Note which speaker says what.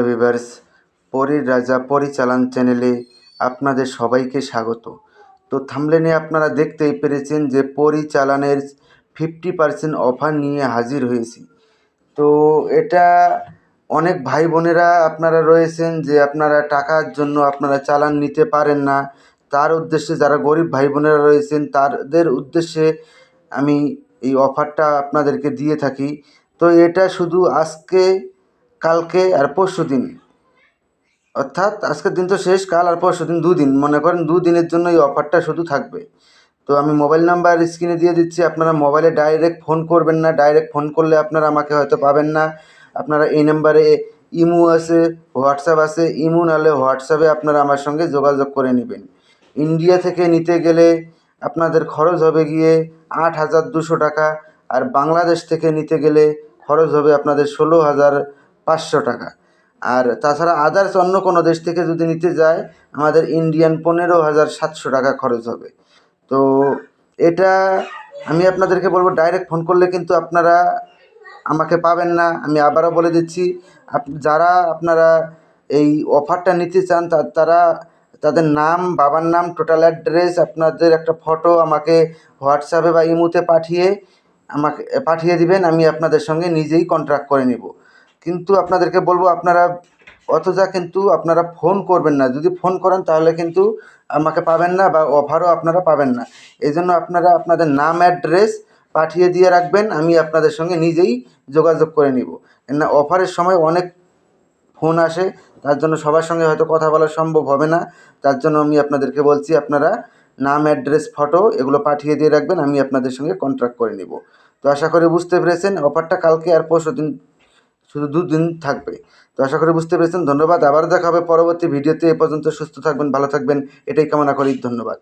Speaker 1: Hello viewers, পরীর রাজা পরিচালন চ্যানেলে আপনাদের সবাইকে স্বাগত। তো থাম্বনেলে আপনারা দেখতেই পেরেছেন যে পরিচালনের 50% অফার নিয়ে হাজির হয়েছি। তো এটা অনেক ভাই বোনেরা আপনারা রয়েছেন যে আপনারা টাকার জন্য আপনারা চালান নিতে পারেন না, তার উদ্দেশ্যে যারা গরিব ভাই বোনেরা রয়েছেন তাদের উদ্দেশ্যে আমি এই অফারটা আপনাদেরকে দিয়ে থাকি। তো এটা শুধু আজকে, কালকে আর পরশু দিন, অর্থাৎ আজকের দিন তো শেষ, কাল আর পরশু দিন, দুদিন, মনে করেন দুদিনের জন্য এই অফারটা শুধু থাকবে। তো আমি মোবাইল নাম্বার স্ক্রিনে দিয়ে দিচ্ছি, আপনারা মোবাইলে ডাইরেক্ট ফোন করবেন না, ডাইরেক্ট ফোন করলে আপনারা আমাকে হয়তো পাবেন না। আপনারা এই নাম্বারে ইমো আছে, হোয়াটসঅ্যাপ আছে, ইমো নাহলে হোয়াটসঅ্যাপে আপনারা আমার সঙ্গে যোগাযোগ করে নেবেন। ইন্ডিয়া থেকে নিতে গেলে আপনাদের খরচ হবে গিয়ে 8,200 টাকা, আর বাংলাদেশ থেকে নিতে গেলে খরচ হবে আপনাদের 16,500 টাকা। আর তাছাড়া আদার্স অন্য কোনো দেশ থেকে যদি নিতে যায় আমাদের ইন্ডিয়ান 15,700 টাকা খরচ হবে। তো এটা আমি আপনাদেরকে বলবো, ডাইরেক্ট ফোন করলে কিন্তু আপনারা আমাকে পাবেন না। আমি আবারও বলে দিচ্ছি, যারা আপনারা এই অফারটা নিতে চান তারা তাদের নাম, বাবার নাম, টোটাল অ্যাড্রেস, আপনাদের একটা ফটো আমাকে হোয়াটসঅ্যাপে বা ইমোতে আমাকে পাঠিয়ে দিবেন। আমি আপনাদের সঙ্গে নিজেই কন্ট্যাক্ট করে নেব। কিন্তু আপনাদেরকে বলবো, আপনারা অযথা কিন্তু আপনারা ফোন করবেন না। যদি ফোন করেন তাহলে কিন্তু আমাকে পাবেন না বা অফারও আপনারা পাবেন না। এই জন্য আপনারা আপনাদের নাম, অ্যাড্রেস পাঠিয়ে দিয়ে রাখবেন, আমি আপনাদের সঙ্গে নিজেই যোগাযোগ করে নিব। না, অফারের সময় অনেক ফোন আসে, তার জন্য সবার সঙ্গে হয়তো কথা বলা সম্ভব হবে না। তার জন্য আমি আপনাদেরকে বলছি, আপনারা নাম, অ্যাড্রেস, ফটো এগুলো পাঠিয়ে দিয়ে রাখবেন, আমি আপনাদের সঙ্গে কন্ট্যাক্ট করে নিব। তো আশা করি বুঝতে পেরেছেন, অফারটা কালকে আর পরশু দিন, শুধু দুদিন থাকবে। তো আশা করি বুঝতে পেরেছেন। ধন্যবাদ। আবার দেখা হবে পরবর্তী ভিডিওতে। এ পর্যন্ত সুস্থ থাকবেন, ভালো থাকবেন, এটাই কামনা করি। ধন্যবাদ।